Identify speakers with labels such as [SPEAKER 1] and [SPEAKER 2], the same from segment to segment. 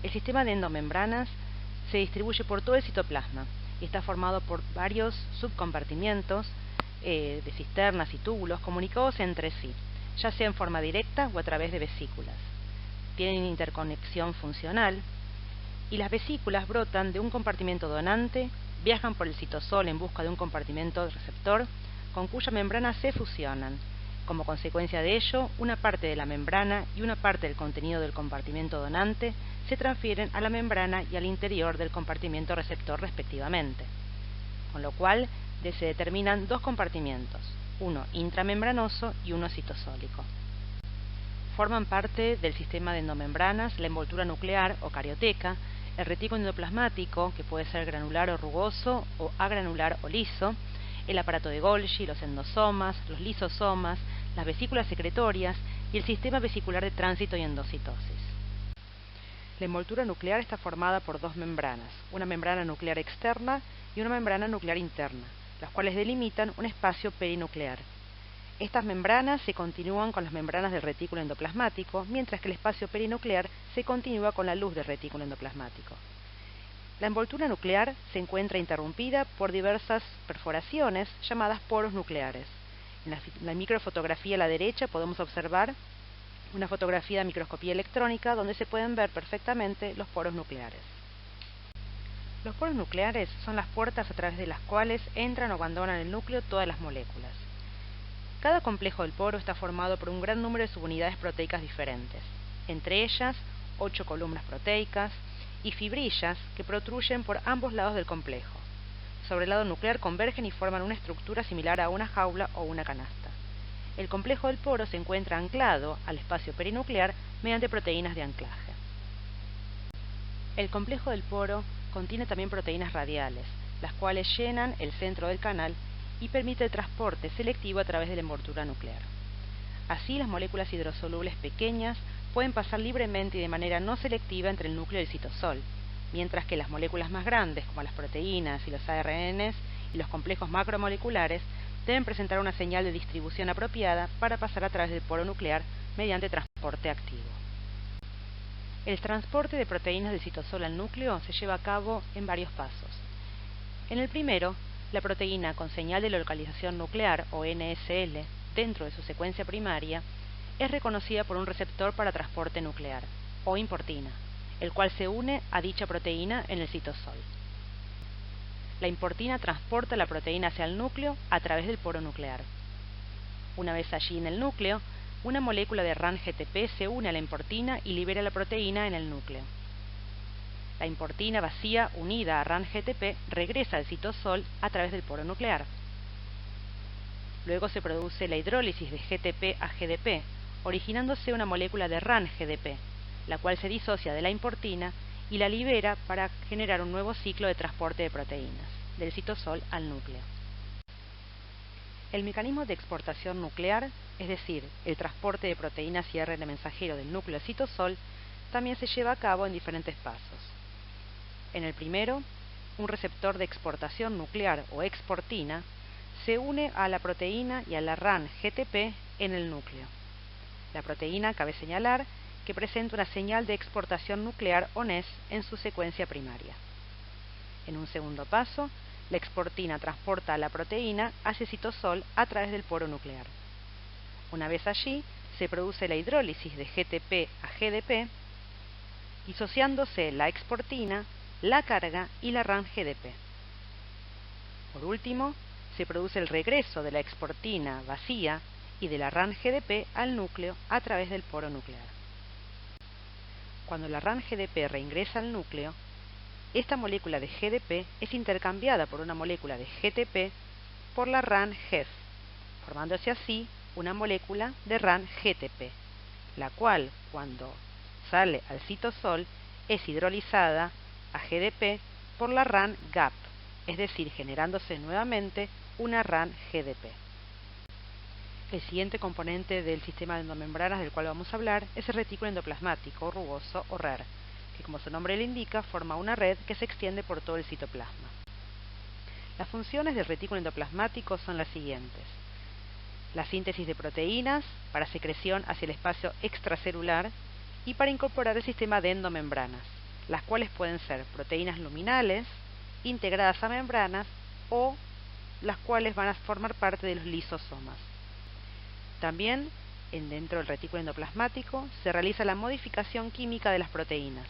[SPEAKER 1] El sistema de endomembranas se distribuye por todo el citoplasma y está formado por varios subcompartimientos de cisternas y túbulos comunicados entre sí, ya sea en forma directa o a través de vesículas. Tienen interconexión funcional y las vesículas brotan de un compartimento donante, viajan por el citosol en busca de un compartimento receptor, con cuya membrana se fusionan. Como consecuencia de ello, una parte de la membrana y una parte del contenido del compartimento donante se transfieren a la membrana y al interior del compartimento receptor respectivamente, con lo cual se determinan dos compartimientos, uno intramembranoso y uno citosólico. Forman parte del sistema de endomembranas la envoltura nuclear o carioteca, el retículo endoplasmático, que puede ser granular o rugoso o agranular o liso, el aparato de Golgi, los endosomas, los lisosomas, las vesículas secretorias y el sistema vesicular de tránsito y endocitosis. La envoltura nuclear está formada por dos membranas, una membrana nuclear externa y una membrana nuclear interna, las cuales delimitan un espacio perinuclear. Estas membranas se continúan con las membranas del retículo endoplasmático, mientras que el espacio perinuclear se continúa con la luz del retículo endoplasmático. La envoltura nuclear se encuentra interrumpida por diversas perforaciones llamadas poros nucleares. En la microfotografía a la derecha podemos observar una fotografía de microscopía electrónica donde se pueden ver perfectamente los poros nucleares. Los poros nucleares son las puertas a través de las cuales entran o abandonan el núcleo todas las moléculas. Cada complejo del poro está formado por un gran número de subunidades proteicas diferentes, entre ellas 8 columnas proteicas y fibrillas que protruyen por ambos lados del complejo. Sobre el lado nuclear convergen y forman una estructura similar a una jaula o una canasta. El complejo del poro se encuentra anclado al espacio perinuclear mediante proteínas de anclaje. El complejo del poro contiene también proteínas radiales, las cuales llenan el centro del canal y permite el transporte selectivo a través de la envoltura nuclear. Así, las moléculas hidrosolubles pequeñas pueden pasar libremente y de manera no selectiva entre el núcleo y el citosol, mientras que las moléculas más grandes, como las proteínas y los ARNs y los complejos macromoleculares, deben presentar una señal de distribución apropiada para pasar a través del poro nuclear mediante transporte activo. El transporte de proteínas del citosol al núcleo se lleva a cabo en varios pasos. En el primero, la proteína con señal de localización nuclear, o NSL, dentro de su secuencia primaria, es reconocida por un receptor para transporte nuclear, o importina, el cual se une a dicha proteína en el citosol. La importina transporta la proteína hacia el núcleo a través del poro nuclear. Una vez allí en el núcleo, una molécula de RAN-GTP se une a la importina y libera la proteína en el núcleo. La importina vacía unida a RAN-GTP regresa al citosol a través del poro nuclear. Luego se produce la hidrólisis de GTP a GDP, originándose una molécula de RAN-GDP, la cual se disocia de la importina y la libera para generar un nuevo ciclo de transporte de proteínas, del citosol al núcleo. El mecanismo de exportación nuclear, es decir, el transporte de proteínas y ARN mensajero del núcleo al citosol, también se lleva a cabo en diferentes pasos. En el primero, un receptor de exportación nuclear o exportina se une a la proteína y a la RAN-GTP en el núcleo. La proteína cabe señalar que presenta una señal de exportación nuclear o NES en su secuencia primaria. En un segundo paso, la exportina transporta a la proteína hacia el citosol a través del poro nuclear. Una vez allí, se produce la hidrólisis de GTP a GDP, disociándose la exportina, la carga y la RAN-GDP. Por último, se produce el regreso de la exportina vacía y de la RAN-GDP al núcleo a través del poro nuclear. Cuando la RAN-GDP reingresa al núcleo, esta molécula de GDP es intercambiada por una molécula de GTP por la RAN-GEF, formándose así una molécula de RAN-GTP, la cual, cuando sale al citosol, es hidrolizada a GDP por la RAN-GAP, es decir, generándose nuevamente una RAN-GDP. El siguiente componente del sistema de endomembranas del cual vamos a hablar es el retículo endoplasmático rugoso o RER, que como su nombre le indica, forma una red que se extiende por todo el citoplasma. Las funciones del retículo endoplasmático son las siguientes: la síntesis de proteínas para secreción hacia el espacio extracelular y para incorporar el sistema de endomembranas, las cuales pueden ser proteínas luminales, integradas a membranas, o las cuales van a formar parte de los lisosomas. También, dentro del retículo endoplasmático, se realiza la modificación química de las proteínas,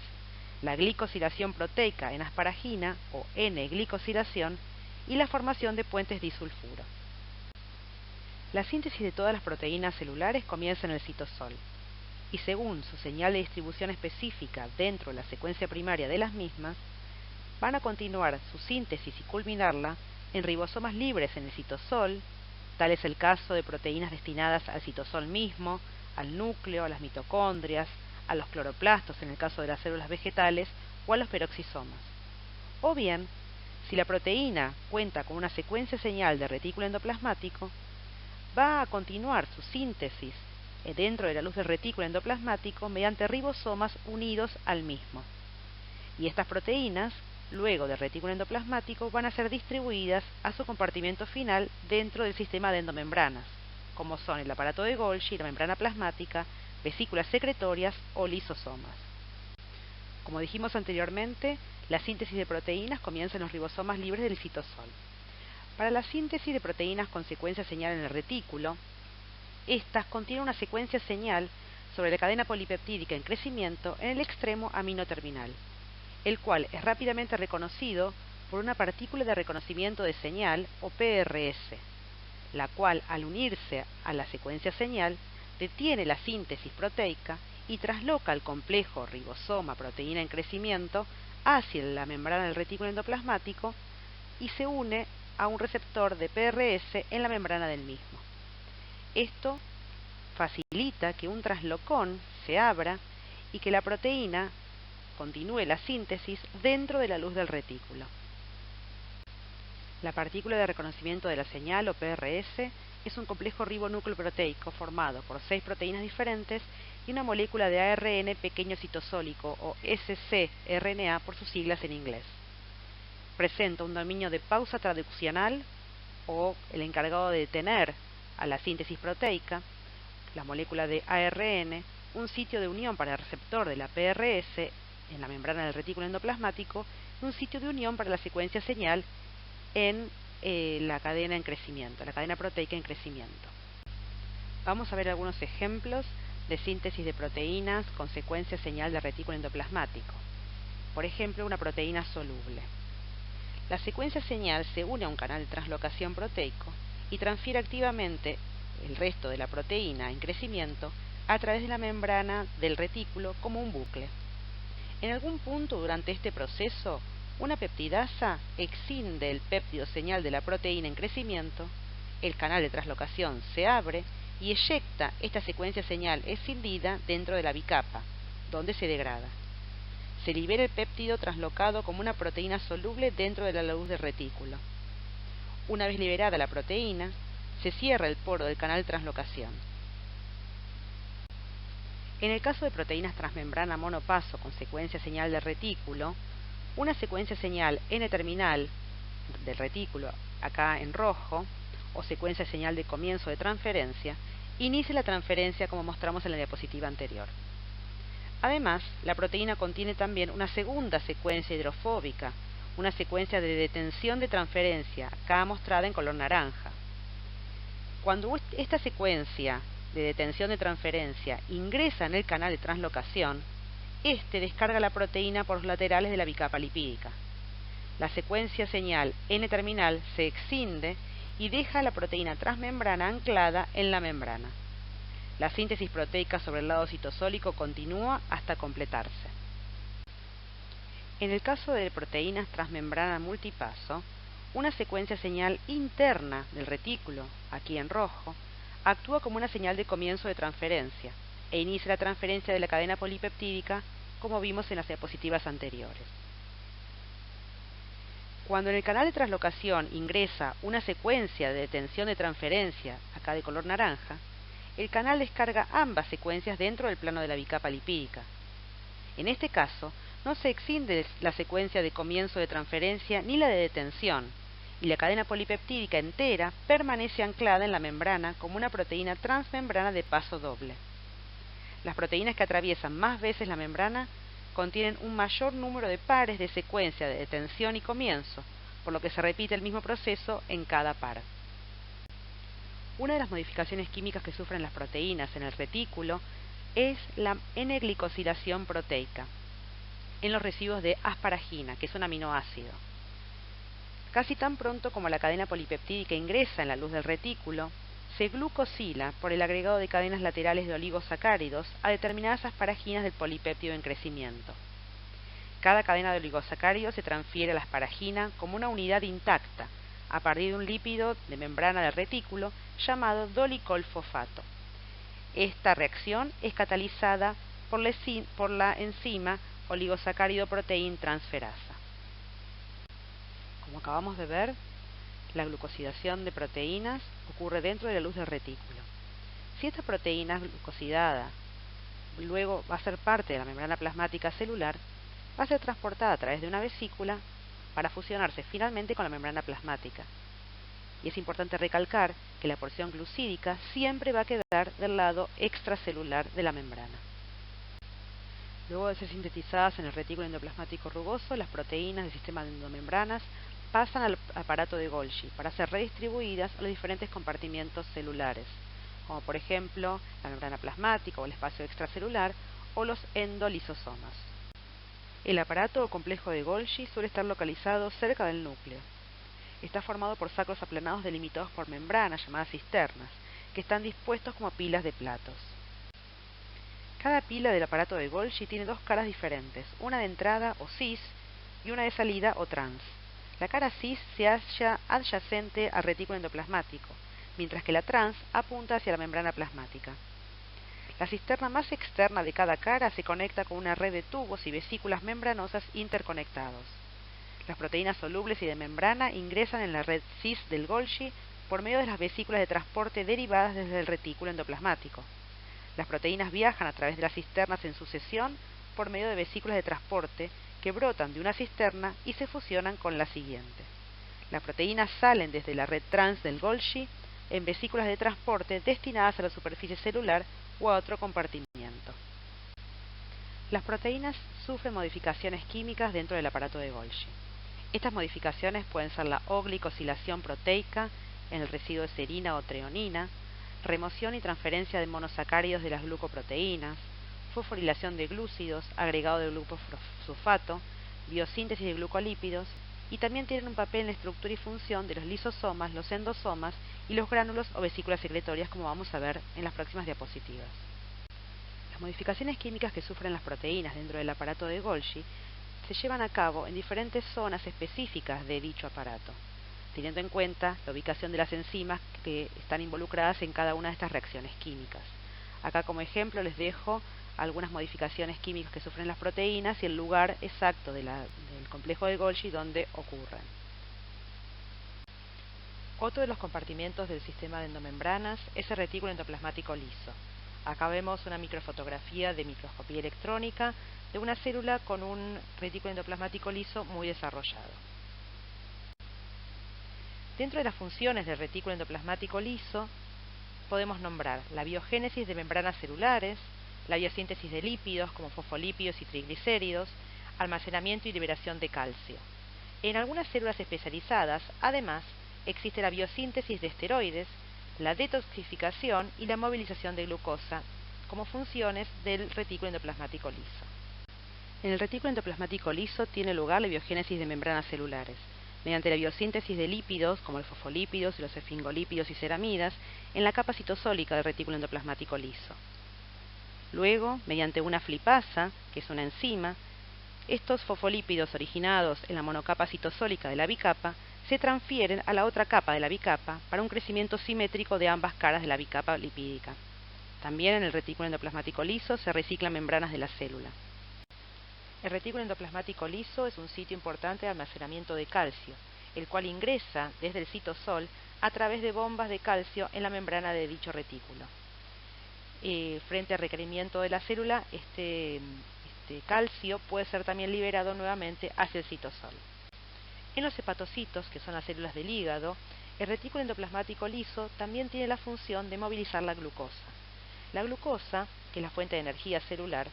[SPEAKER 1] la glicosilación proteica en asparagina o N-glicosilación y la formación de puentes disulfuro. La síntesis de todas las proteínas celulares comienza en el citosol, y según su señal de distribución específica dentro de la secuencia primaria de las mismas, van a continuar su síntesis y culminarla en ribosomas libres en el citosol. Tal es el caso de proteínas destinadas al citosol mismo, al núcleo, a las mitocondrias, a los cloroplastos en el caso de las células vegetales o a los peroxisomas. O bien, si la proteína cuenta con una secuencia señal de retículo endoplasmático, va a continuar su síntesis dentro de la luz del retículo endoplasmático mediante ribosomas unidos al mismo. Y estas proteínas, luego del retículo endoplasmático, van a ser distribuidas a su compartimento final dentro del sistema de endomembranas, como son el aparato de Golgi, la membrana plasmática, vesículas secretorias o lisosomas. Como dijimos anteriormente, la síntesis de proteínas comienza en los ribosomas libres del citosol. Para la síntesis de proteínas con secuencia señal en el retículo, estas contienen una secuencia señal sobre la cadena polipeptídica en crecimiento en el extremo amino terminal, el cual es rápidamente reconocido por una partícula de reconocimiento de señal o PRS, la cual, al unirse a la secuencia señal, detiene la síntesis proteica y trasloca el complejo ribosoma-proteína en crecimiento hacia la membrana del retículo endoplasmático y se une a un receptor de PRS en la membrana del mismo. Esto facilita que un traslocón se abra y que la proteína continúe la síntesis dentro de la luz del retículo. La partícula de reconocimiento de la señal o PRS es un complejo ribonúcleo-proteico formado por 6 proteínas diferentes y una molécula de ARN pequeño citosólico o scRNA por sus siglas en inglés. Presenta un dominio de pausa traduccional o el encargado de detener a la síntesis proteica, la molécula de ARN, un sitio de unión para el receptor de la PRS en la membrana del retículo endoplasmático y un sitio de unión para la secuencia señal en la cadena en crecimiento, la cadena proteica en crecimiento. Vamos a ver algunos ejemplos de síntesis de proteínas con secuencia señal de retículo endoplasmático. Por ejemplo, una proteína soluble. La secuencia señal se une a un canal de translocación proteico y transfiere activamente el resto de la proteína en crecimiento a través de la membrana del retículo como un bucle. En algún punto durante este proceso, una peptidasa exciende el péptido señal de la proteína en crecimiento, el canal de translocación se abre y eyecta esta secuencia señal escindida dentro de la bicapa, donde se degrada. Se libera el péptido translocado como una proteína soluble dentro de la luz del retículo. Una vez liberada la proteína, se cierra el poro del canal de translocación. En el caso de proteínas transmembrana monopaso con secuencia señal de retículo, una secuencia señal N-terminal del retículo, acá en rojo, o secuencia señal de comienzo de transferencia, inicia la transferencia como mostramos en la diapositiva anterior. Además, la proteína contiene también una segunda secuencia hidrofóbica, una secuencia de detención de transferencia, acá mostrada en color naranja. Cuando esta secuencia de detención de transferencia ingresa en el canal de translocación, este descarga la proteína por los laterales de la bicapa lipídica. La secuencia señal N-terminal se exciende y deja la proteína transmembrana anclada en la membrana. La síntesis proteica sobre el lado citosólico continúa hasta completarse. En el caso de proteínas transmembrana multipaso, una secuencia señal interna del retículo, aquí en rojo, actúa como una señal de comienzo de transferencia e inicia la transferencia de la cadena polipeptídica, como vimos en las diapositivas anteriores. Cuando en el canal de translocación ingresa una secuencia de detención de transferencia, acá de color naranja, el canal descarga ambas secuencias dentro del plano de la bicapa lipídica. En este caso, no se exciende la secuencia de comienzo de transferencia ni la de detención, y la cadena polipeptídica entera permanece anclada en la membrana como una proteína transmembrana de paso doble. Las proteínas que atraviesan más veces la membrana contienen un mayor número de pares de secuencia de detención y comienzo, por lo que se repite el mismo proceso en cada par. Una de las modificaciones químicas que sufren las proteínas en el retículo es la N-glicosilación proteica en los residuos de asparagina, que es un aminoácido. Casi tan pronto como la cadena polipeptídica ingresa en la luz del retículo, se glucosila por el agregado de cadenas laterales de oligosacáridos a determinadas asparaginas del polipéptido en crecimiento. Cada cadena de oligosacáridos se transfiere a la asparagina como una unidad intacta, a partir de un lípido de membrana del retículo llamado dolicolfosfato. Esta reacción es catalizada por la enzima oligosacárido proteína transferasa. Como acabamos de ver, la glucosidación de proteínas ocurre dentro de la luz del retículo. Si esta proteína glucosidada luego va a ser parte de la membrana plasmática celular, va a ser transportada a través de una vesícula para fusionarse finalmente con la membrana plasmática. Y es importante recalcar que la porción glucídica siempre va a quedar del lado extracelular de la membrana. Luego de ser sintetizadas en el retículo endoplasmático rugoso, las proteínas del sistema de endomembranas pasan al aparato de Golgi para ser redistribuidas a los diferentes compartimientos celulares, como por ejemplo la membrana plasmática o el espacio extracelular o los endolisosomas. El aparato o complejo de Golgi suele estar localizado cerca del núcleo. Está formado por sacos aplanados delimitados por membranas llamadas cisternas, que están dispuestos como pilas de platos. Cada pila del aparato de Golgi tiene dos caras diferentes, una de entrada o cis y una de salida o trans. La cara cis se halla adyacente al retículo endoplasmático, mientras que la trans apunta hacia la membrana plasmática. La cisterna más externa de cada cara se conecta con una red de tubos y vesículas membranosas interconectados. Las proteínas solubles y de membrana ingresan en la red cis del Golgi por medio de las vesículas de transporte derivadas desde el retículo endoplasmático. Las proteínas viajan a través de las cisternas en sucesión por medio de vesículas de transporte que brotan de una cisterna y se fusionan con la siguiente. Las proteínas salen desde la red trans del Golgi en vesículas de transporte destinadas a la superficie celular o a otro compartimiento. Las proteínas sufren modificaciones químicas dentro del aparato de Golgi. Estas modificaciones pueden ser la O-glicosilación proteica en el residuo de serina o treonina, remoción y transferencia de monosacáridos de las glucoproteínas, fosforilación de glúcidos, agregado de glucosulfato, biosíntesis de glucolípidos, y también tienen un papel en la estructura y función de los lisosomas, los endosomas y los gránulos o vesículas secretorias, como vamos a ver en las próximas diapositivas. Las modificaciones químicas que sufren las proteínas dentro del aparato de Golgi se llevan a cabo en diferentes zonas específicas de dicho aparato, teniendo en cuenta la ubicación de las enzimas que están involucradas en cada una de estas reacciones químicas. Acá como ejemplo les dejo algunas modificaciones químicas que sufren las proteínas y el lugar exacto del complejo de Golgi donde ocurren. Otro de los compartimientos del sistema de endomembranas es el retículo endoplasmático liso. Acá vemos una microfotografía de microscopía electrónica de una célula con un retículo endoplasmático liso muy desarrollado. Dentro de las funciones del retículo endoplasmático liso podemos nombrar la biogénesis de membranas celulares, la biosíntesis de lípidos como fosfolípidos y triglicéridos, almacenamiento y liberación de calcio. En algunas células especializadas, además, existe la biosíntesis de esteroides, la detoxificación y la movilización de glucosa como funciones del retículo endoplasmático liso. En el retículo endoplasmático liso tiene lugar la biogénesis de membranas celulares, mediante la biosíntesis de lípidos como los fosfolípidos, los esfingolípidos y ceramidas en la capa citosólica del retículo endoplasmático liso. Luego, mediante una flipasa, que es una enzima, estos fosfolípidos originados en la monocapa citosólica de la bicapa se transfieren a la otra capa de la bicapa para un crecimiento simétrico de ambas caras de la bicapa lipídica. También en el retículo endoplasmático liso se reciclan membranas de la célula. El retículo endoplasmático liso es un sitio importante de almacenamiento de calcio, el cual ingresa desde el citosol a través de bombas de calcio en la membrana de dicho retículo. Frente al requerimiento de la célula, este calcio puede ser también liberado nuevamente hacia el citosol. En los hepatocitos, que son las células del hígado, el retículo endoplasmático liso también tiene la función de movilizar la glucosa. La glucosa, que es la fuente de energía celular,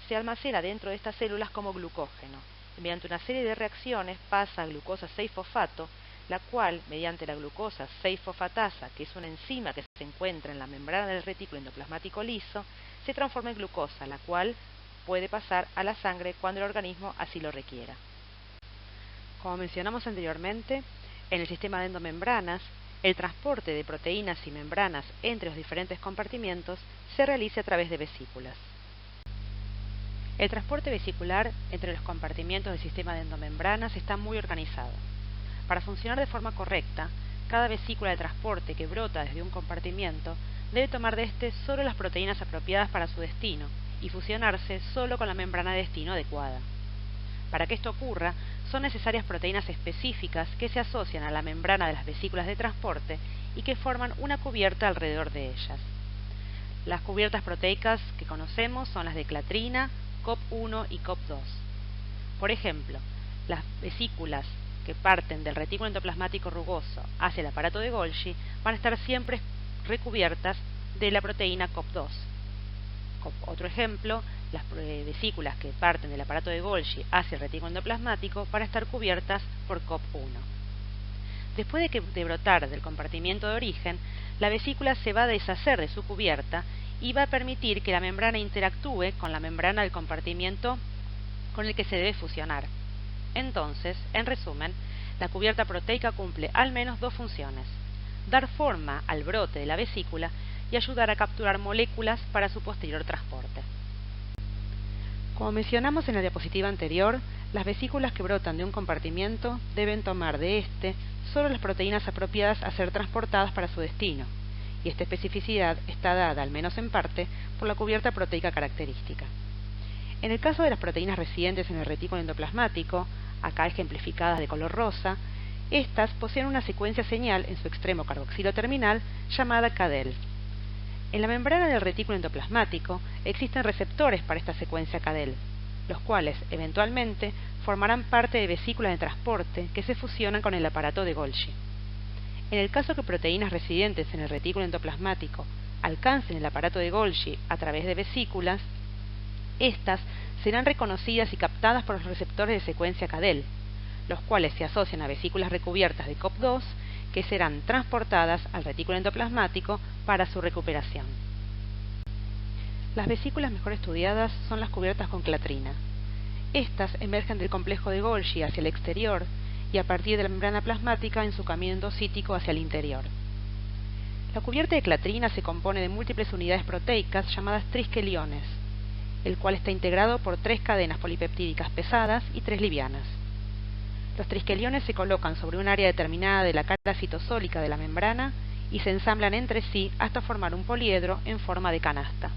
[SPEAKER 1] se almacena dentro de estas células como glucógeno. Mediante una serie de reacciones pasa a glucosa 6-fosfato, la cual, mediante la glucosa 6-fosfatasa, que es una enzima que se encuentra en la membrana del retículo endoplasmático liso, se transforma en glucosa, la cual puede pasar a la sangre cuando el organismo así lo requiera. Como mencionamos anteriormente, en el sistema de endomembranas, el transporte de proteínas y membranas entre los diferentes compartimientos se realiza a través de vesículas. El transporte vesicular entre los compartimientos del sistema de endomembranas está muy organizado. Para funcionar de forma correcta, cada vesícula de transporte que brota desde un compartimiento debe tomar de éste solo las proteínas apropiadas para su destino y fusionarse solo con la membrana de destino adecuada. Para que esto ocurra, son necesarias proteínas específicas que se asocian a la membrana de las vesículas de transporte y que forman una cubierta alrededor de ellas. Las cubiertas proteicas que conocemos son las de clatrina, COP1 y COP2. Por ejemplo, las vesículas que parten del retículo endoplasmático rugoso hacia el aparato de Golgi van a estar siempre recubiertas de la proteína COP2. Otro ejemplo, las vesículas que parten del aparato de Golgi hacia el retículo endoplasmático van a estar cubiertas por COP1. Después de brotar del compartimiento de origen, la vesícula se va a deshacer de su cubierta y va a permitir que la membrana interactúe con la membrana del compartimiento con el que se debe fusionar. Entonces, en resumen, la cubierta proteica cumple al menos dos funciones: dar forma al brote de la vesícula y ayudar a capturar moléculas para su posterior transporte. Como mencionamos en la diapositiva anterior, las vesículas que brotan de un compartimiento deben tomar de éste solo las proteínas apropiadas a ser transportadas para su destino, y esta especificidad está dada, al menos en parte, por la cubierta proteica característica. En el caso de las proteínas residentes en el retículo endoplasmático, acá ejemplificadas de color rosa, estas poseen una secuencia señal en su extremo carboxilo terminal llamada cadel. En la membrana del retículo endoplasmático existen receptores para esta secuencia cadel, los cuales eventualmente formarán parte de vesículas de transporte que se fusionan con el aparato de Golgi. En el caso que proteínas residentes en el retículo endoplasmático alcancen el aparato de Golgi a través de vesículas, estas serán reconocidas y captadas por los receptores de secuencia cadel, los cuales se asocian a vesículas recubiertas de COP2 que serán transportadas al retículo endoplasmático para su recuperación. Las vesículas mejor estudiadas son las cubiertas con clatrina. Estas emergen del complejo de Golgi hacia el exterior y a partir de la membrana plasmática en su camino endocítico hacia el interior. La cubierta de clatrina se compone de múltiples unidades proteicas llamadas triskeliones, el cual está integrado por 3 cadenas polipeptídicas pesadas y 3 livianas. Los triskeliones se colocan sobre un área determinada de la cara citosólica de la membrana y se ensamblan entre sí hasta formar un poliedro en forma de canasta.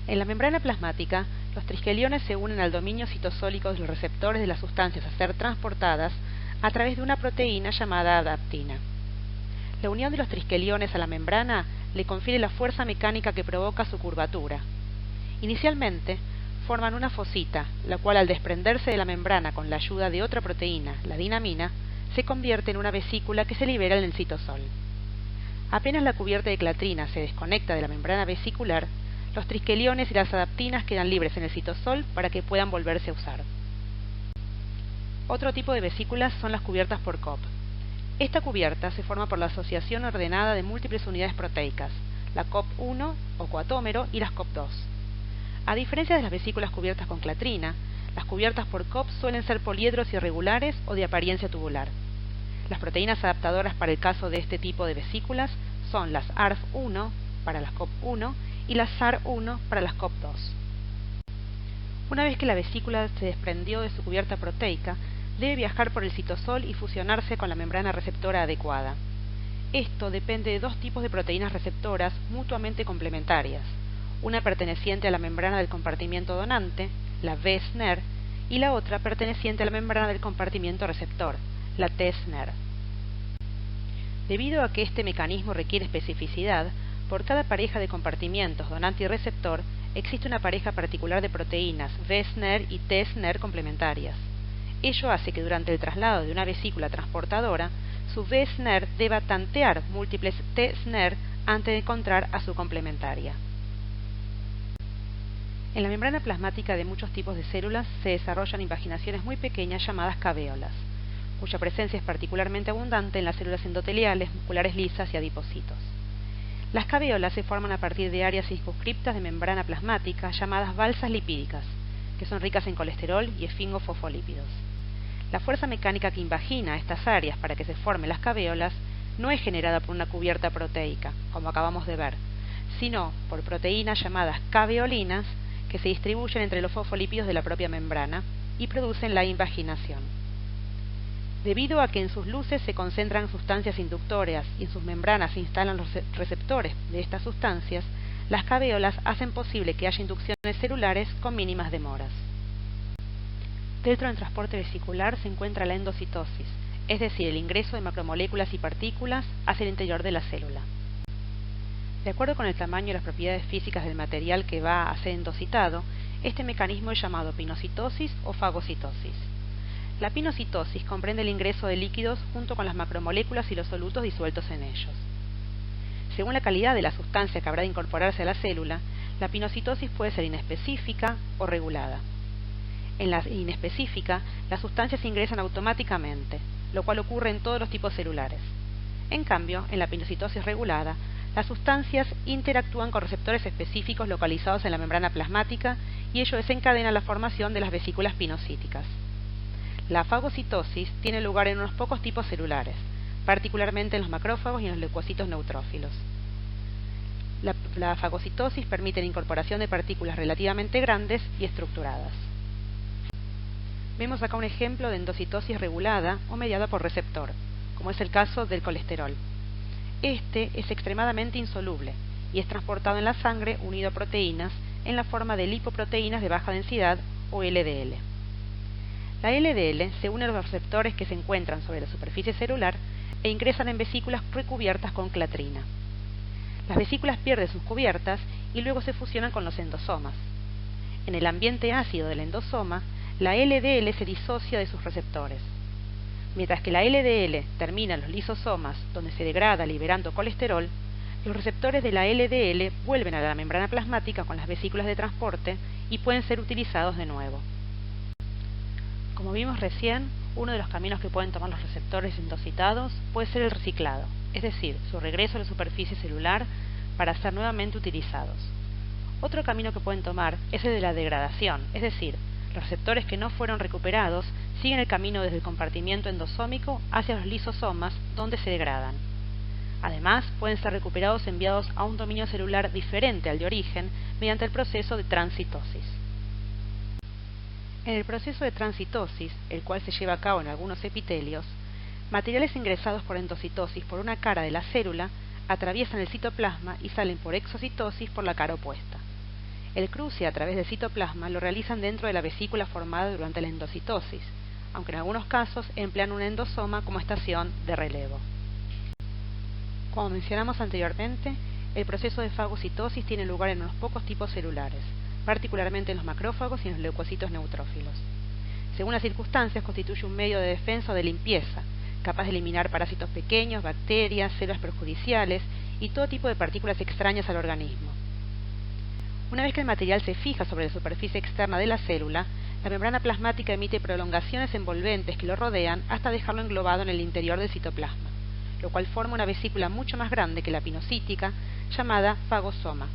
[SPEAKER 1] En la membrana plasmática, los triskeliones se unen al dominio citosólico de los receptores de las sustancias a ser transportadas a través de una proteína llamada adaptina. La unión de los triskeliones a la membrana le confiere la fuerza mecánica que provoca su curvatura. Inicialmente, forman una fosita, la cual al desprenderse de la membrana con la ayuda de otra proteína, la dinamina, se convierte en una vesícula que se libera en el citosol. Apenas la cubierta de clatrina se desconecta de la membrana vesicular, los triskeliones y las adaptinas quedan libres en el citosol para que puedan volverse a usar. Otro tipo de vesículas son las cubiertas por COP. Esta cubierta se forma por la asociación ordenada de múltiples unidades proteicas, la COP1 o coatómero y las COP2. A diferencia de las vesículas cubiertas con clatrina, las cubiertas por COP suelen ser poliedros irregulares o de apariencia tubular. Las proteínas adaptadoras para el caso de este tipo de vesículas son las ARF1 para las COP1 y las SAR1 para las COP2. Una vez que la vesícula se desprendió de su cubierta proteica, debe viajar por el citosol y fusionarse con la membrana receptora adecuada. Esto depende de 2 tipos de proteínas receptoras mutuamente complementarias, una perteneciente a la membrana del compartimiento donante, la V-SNER, y la otra perteneciente a la membrana del compartimiento receptor, la T-SNER. Debido a que este mecanismo requiere especificidad, por cada pareja de compartimientos donante y receptor existe una pareja particular de proteínas V-SNER y T-SNER complementarias. Ello hace que durante el traslado de una vesícula transportadora, su V-SNER deba tantear múltiples T-SNER antes de encontrar a su complementaria. En la membrana plasmática de muchos tipos de células se desarrollan invaginaciones muy pequeñas llamadas caveolas, cuya presencia es particularmente abundante en las células endoteliales, musculares lisas y adipocitos. Las caveolas se forman a partir de áreas circunscriptas de membrana plasmática llamadas balsas lipídicas, que son ricas en colesterol y esfingofosfolípidos. La fuerza mecánica que invagina estas áreas para que se formen las caveolas no es generada por una cubierta proteica, como acabamos de ver, sino por proteínas llamadas caveolinas que se distribuyen entre los fosfolípidos de la propia membrana y producen la invaginación. Debido a que en sus luces se concentran sustancias inductoras y en sus membranas se instalan los receptores de estas sustancias, las caveolas hacen posible que haya inducciones celulares con mínimas demoras. Dentro del transporte vesicular se encuentra la endocitosis, es decir, el ingreso de macromoléculas y partículas hacia el interior de la célula. De acuerdo con el tamaño y las propiedades físicas del material que va a ser endocitado, este mecanismo es llamado pinocitosis o fagocitosis. La pinocitosis comprende el ingreso de líquidos junto con las macromoléculas y los solutos disueltos en ellos. Según la calidad de la sustancia que habrá de incorporarse a la célula, la pinocitosis puede ser inespecífica o regulada. En la inespecífica, las sustancias se ingresan automáticamente, lo cual ocurre en todos los tipos celulares. En cambio, en la pinocitosis regulada, las sustancias interactúan con receptores específicos localizados en la membrana plasmática y ello desencadena la formación de las vesículas pinocíticas. La fagocitosis tiene lugar en unos pocos tipos celulares, particularmente en los macrófagos y en los leucocitos neutrófilos. La fagocitosis permite la incorporación de partículas relativamente grandes y estructuradas. Vemos acá un ejemplo de endocitosis regulada o mediada por receptor, como es el caso del colesterol. Este es extremadamente insoluble y es transportado en la sangre unido a proteínas en la forma de lipoproteínas de baja densidad o LDL. La LDL se une a los receptores que se encuentran sobre la superficie celular e ingresan en vesículas recubiertas con clatrina. Las vesículas pierden sus cubiertas y luego se fusionan con los endosomas. En el ambiente ácido del endosoma, la LDL se disocia de sus receptores. Mientras que la LDL termina en los lisosomas, donde se degrada liberando colesterol, los receptores de la LDL vuelven a la membrana plasmática con las vesículas de transporte y pueden ser utilizados de nuevo. Como vimos recién, uno de los caminos que pueden tomar los receptores endocitados puede ser el reciclado, es decir, su regreso a la superficie celular para ser nuevamente utilizados. Otro camino que pueden tomar es el de la degradación, es decir, los receptores que no fueron recuperados siguen el camino desde el compartimiento endosómico hacia los lisosomas, donde se degradan. Además, pueden ser recuperados enviados a un dominio celular diferente al de origen mediante el proceso de transitosis. En el proceso de transitosis, el cual se lleva a cabo en algunos epitelios, materiales ingresados por endocitosis por una cara de la célula atraviesan el citoplasma y salen por exocitosis por la cara opuesta. El cruce a través del citoplasma lo realizan dentro de la vesícula formada durante la endocitosis, aunque en algunos casos emplean un endosoma como estación de relevo. Como mencionamos anteriormente, el proceso de fagocitosis tiene lugar en unos pocos tipos celulares, particularmente en los macrófagos y en los leucocitos neutrófilos. Según las circunstancias, constituye un medio de defensa o de limpieza, capaz de eliminar parásitos pequeños, bacterias, células perjudiciales y todo tipo de partículas extrañas al organismo. Una vez que el material se fija sobre la superficie externa de la célula, la membrana plasmática emite prolongaciones envolventes que lo rodean hasta dejarlo englobado en el interior del citoplasma, lo cual forma una vesícula mucho más grande que la pinocítica, llamada fagosoma.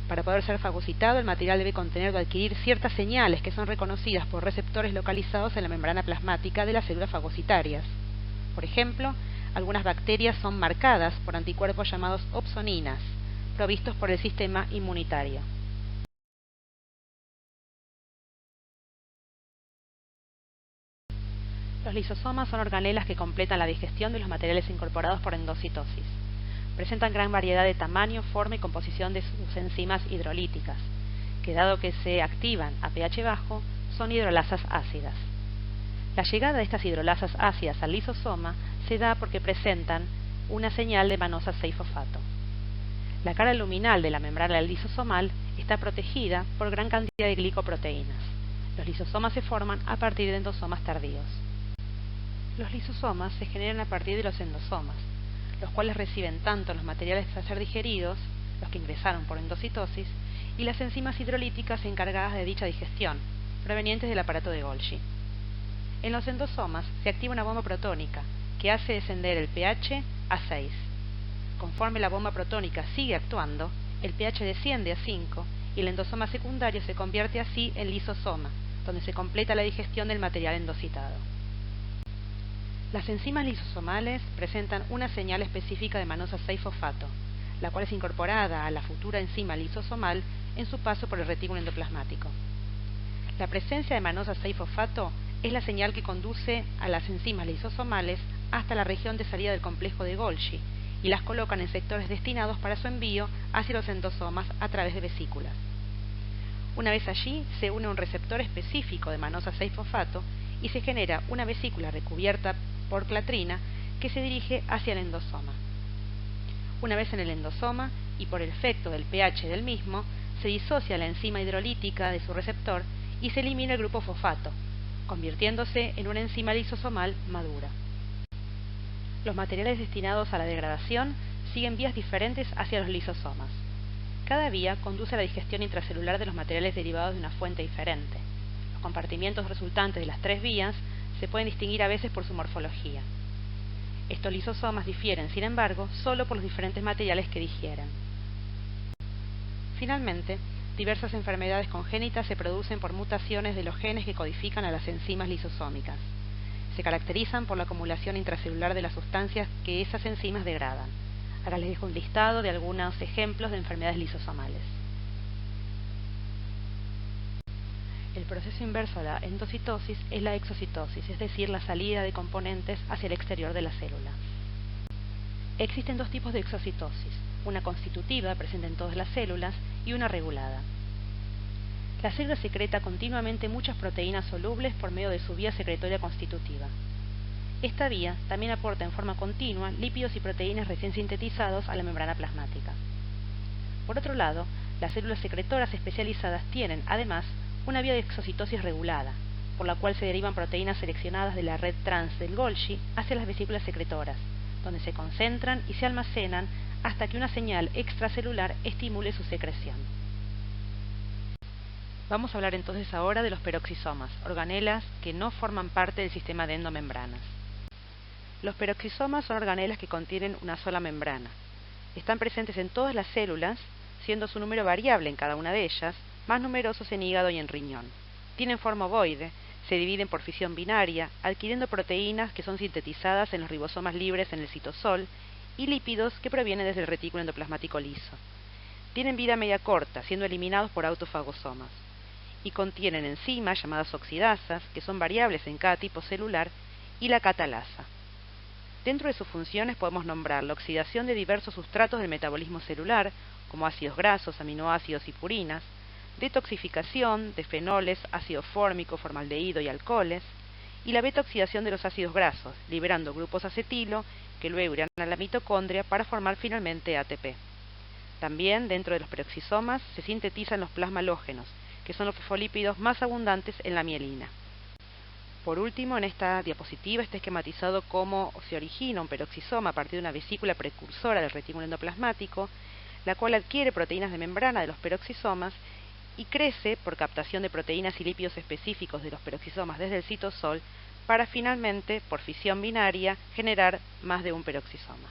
[SPEAKER 1] Para poder ser fagocitado, el material debe contener o adquirir ciertas señales que son reconocidas por receptores localizados en la membrana plasmática de las células fagocitarias. Por ejemplo, algunas bacterias son marcadas por anticuerpos llamados opsoninas, provistos por el sistema inmunitario. Los lisosomas son organelas que completan la digestión de los materiales incorporados por endocitosis. Presentan gran variedad de tamaño, forma y composición de sus enzimas hidrolíticas, que dado que se activan a pH bajo, son hidrolasas ácidas. La llegada de estas hidrolasas ácidas al lisosoma se da porque presentan una señal de manosa 6-fosfato. La cara luminal de la membrana lisosomal está protegida por gran cantidad de glicoproteínas. Los lisosomas se forman a partir de endosomas tardíos. Los lisosomas se generan a partir de los endosomas, los cuales reciben tanto los materiales a ser digeridos, los que ingresaron por endocitosis, y las enzimas hidrolíticas encargadas de dicha digestión, provenientes del aparato de Golgi. En los endosomas se activa una bomba protónica que hace descender el pH a 6. Conforme la bomba protónica sigue actuando, el pH desciende a 5 y el endosoma secundario se convierte así en lisosoma, donde se completa la digestión del material endocitado. Las enzimas lisosomales presentan una señal específica de manosa 6-fosfato, la cual es incorporada a la futura enzima lisosomal en su paso por el retículo endoplasmático. La presencia de manosa 6-fosfato es la señal que conduce a las enzimas lisosomales hasta la región de salida del complejo de Golgi y las colocan en sectores destinados para su envío hacia los endosomas a través de vesículas. Una vez allí, se une un receptor específico de manosa 6-fosfato y se genera una vesícula recubierta por clatrina que se dirige hacia el endosoma. Una vez en el endosoma, y por el efecto del pH del mismo, se disocia la enzima hidrolítica de su receptor y se elimina el grupo fosfato, convirtiéndose en una enzima lisosomal madura. Los materiales destinados a la degradación siguen vías diferentes hacia los lisosomas. Cada vía conduce a la digestión intracelular de los materiales derivados de una fuente diferente. Los compartimientos resultantes de las tres vías se pueden distinguir a veces por su morfología. Estos lisosomas difieren, sin embargo, solo por los diferentes materiales que digieren. Finalmente, diversas enfermedades congénitas se producen por mutaciones de los genes que codifican a las enzimas lisosómicas. Se caracterizan por la acumulación intracelular de las sustancias que esas enzimas degradan. Acá les dejo un listado de algunos ejemplos de enfermedades lisosomales. El proceso inverso a la endocitosis es la exocitosis, es decir, la salida de componentes hacia el exterior de la célula. Existen dos tipos de exocitosis, una constitutiva, presente en todas las células, y una regulada. La célula secreta continuamente muchas proteínas solubles por medio de su vía secretoria constitutiva. Esta vía también aporta en forma continua lípidos y proteínas recién sintetizados a la membrana plasmática. Por otro lado, las células secretoras especializadas tienen, además, una vía de exocitosis regulada, por la cual se derivan proteínas seleccionadas de la red trans del Golgi hacia las vesículas secretoras, donde se concentran y se almacenan hasta que una señal extracelular estimule su secreción. Vamos a hablar entonces ahora de los peroxisomas, organelas que no forman parte del sistema de endomembranas. Los peroxisomas son organelas que contienen una sola membrana. Están presentes en todas las células, siendo su número variable en cada una de ellas, más numerosos en hígado y en riñón. Tienen forma ovoide, se dividen por fisión binaria, adquiriendo proteínas que son sintetizadas en los ribosomas libres en el citosol y lípidos que provienen desde el retículo endoplasmático liso. Tienen vida media corta, siendo eliminados por autofagosomas. Y contienen enzimas llamadas oxidasas, que son variables en cada tipo celular, y la catalasa. Dentro de sus funciones podemos nombrar la oxidación de diversos sustratos del metabolismo celular, como ácidos grasos, aminoácidos y purinas, detoxificación de fenoles, ácido fórmico, formaldehído y alcoholes, y la beta-oxidación de los ácidos grasos, liberando grupos acetilo que luego irán a la mitocondria para formar finalmente ATP. También, dentro de los peroxisomas, se sintetizan los plasmalógenos, que son los fosfolípidos más abundantes en la mielina. Por último, en esta diapositiva está esquematizado cómo se origina un peroxisoma a partir de una vesícula precursora del retículo endoplasmático, la cual adquiere proteínas de membrana de los peroxisomas y crece por captación de proteínas y lípidos específicos de los peroxisomas desde el citosol para finalmente, por fisión binaria, generar más de un peroxisoma.